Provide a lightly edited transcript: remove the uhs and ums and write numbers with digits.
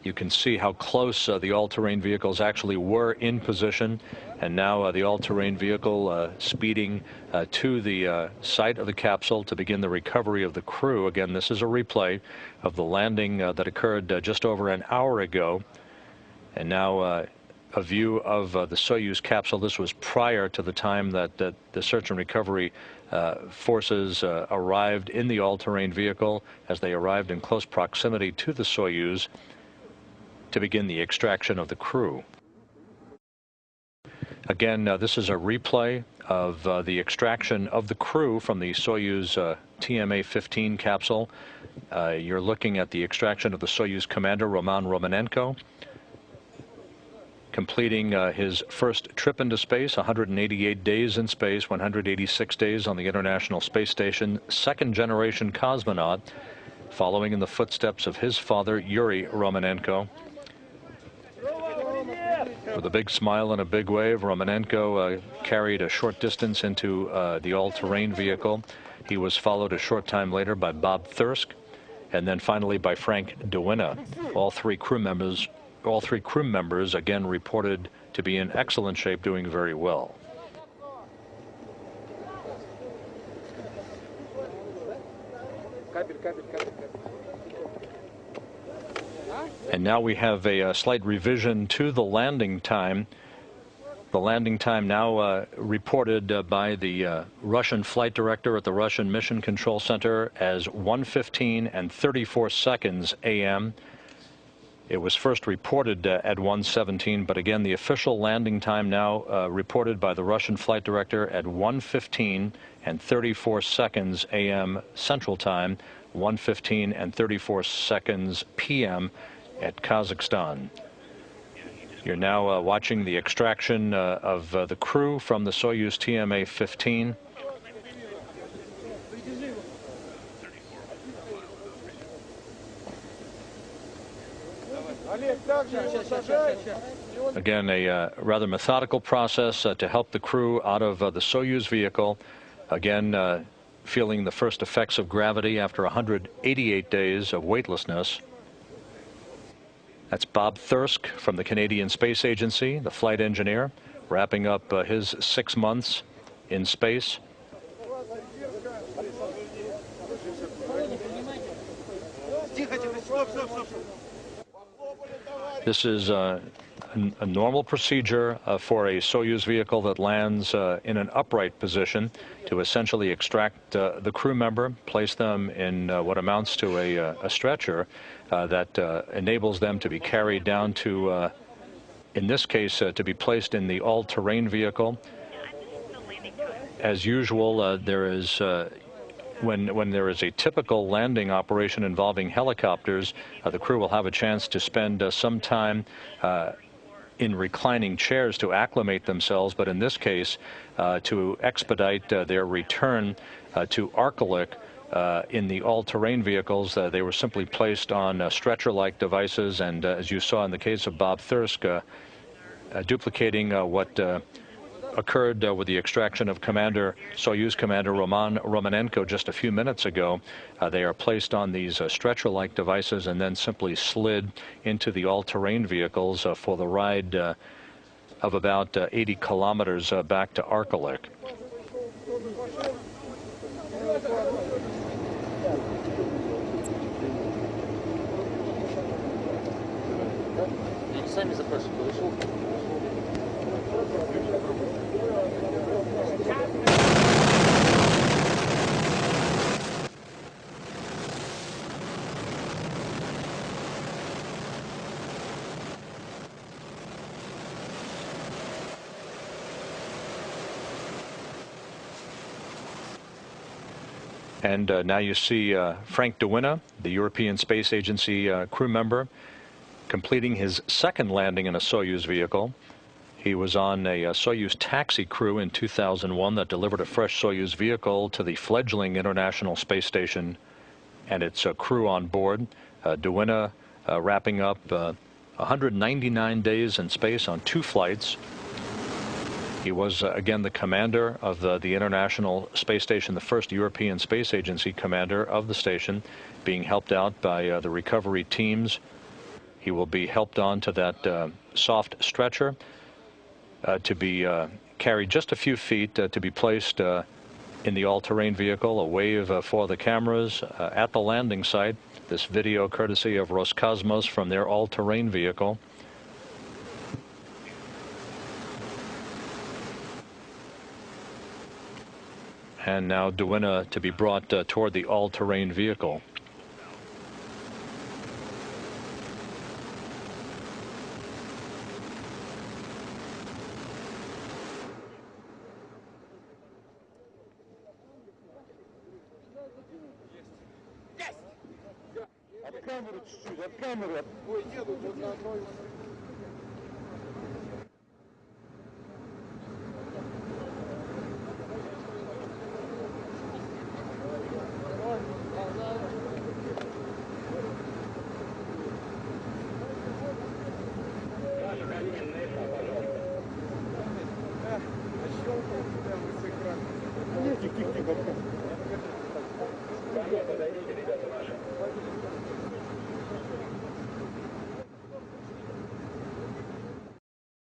You can see how close the all-terrain vehicles actually were in position, and now the all-terrain vehicle speeding to the site of the capsule to begin the recovery of the crew. Again, this is a replay of the landing that occurred just over an hour ago, and now a view of the Soyuz capsule. This was prior to the time that the search and recovery forces arrived in the all-terrain vehicle, as they arrived in close proximity to the Soyuz to begin the extraction of the crew. Again, this is a replay of the extraction of the crew from the Soyuz TMA-15 capsule. You're looking at the extraction of the Soyuz commander, Romanenko, completing his first trip into space, 188 days in space, 186 days on the International Space Station, second-generation cosmonaut, following in the footsteps of his father, Yuri Romanenko. With a big smile and a big wave, Romanenko carried a short distance into the all-terrain vehicle. He was followed a short time later by Bob Thirsk, and then finally by Frank de Winne. All three crew members again reported to be in excellent shape, doing very well. And now we have a slight revision to the landing time. The landing time now reported by the Russian flight director at the Russian Mission Control Center as 1:15 and 34 seconds a.m. It was first reported at 1:17, but again, the official landing time now reported by the Russian flight director at 1:15 and 34 seconds a.m. Central Time, 1:15 and 34 seconds p.m. at Kazakhstan. You're now watching the extraction of the crew from the Soyuz TMA-15. Again, a rather methodical process to help the crew out of the Soyuz vehicle. Again, feeling the first effects of gravity after 188 days of weightlessness. That's Bob Thirsk from the Canadian Space Agency, the flight engineer, wrapping up his 6 months in space. This is a normal procedure for a Soyuz vehicle that lands in an upright position to essentially extract the crew member, place them in what amounts to a stretcher that enables them to be carried down to, in this case, to be placed in the all-terrain vehicle. As usual, there is when there is a typical landing operation involving helicopters, the crew will have a chance to spend some time in reclining chairs to acclimate themselves, but in this case, to expedite their return to Arkelik in the all-terrain vehicles, they were simply placed on stretcher-like devices, and as you saw in the case of Bob Thirsk, duplicating what occurred with the extraction of Soyuz Commander Romanenko just a few minutes ago. They are placed on these stretcher-like devices and then simply slid into the all-terrain vehicles for the ride of about 80 kilometers back to Arkelik. And now you see Frank de Winne, the European Space Agency crew member, completing his second landing in a Soyuz vehicle. He was on a Soyuz taxi crew in 2001 that delivered a fresh Soyuz vehicle to the fledgling International Space Station and its crew on board. De Winne wrapping up 199 days in space on 2 flights. He was, again, the commander of the International Space Station, the first European Space Agency commander of the station, being helped out by the recovery teams He will be helped onto that soft stretcher to be carried just a few feet to be placed in the all-terrain vehicle. A wave for the cameras at the landing site. This video courtesy of Roscosmos from their all-terrain vehicle. And now winne to be brought toward the all-terrain vehicle. Камеру чуть-чуть, от камеры. Ой, едут вот на одной. Тихо-тихо.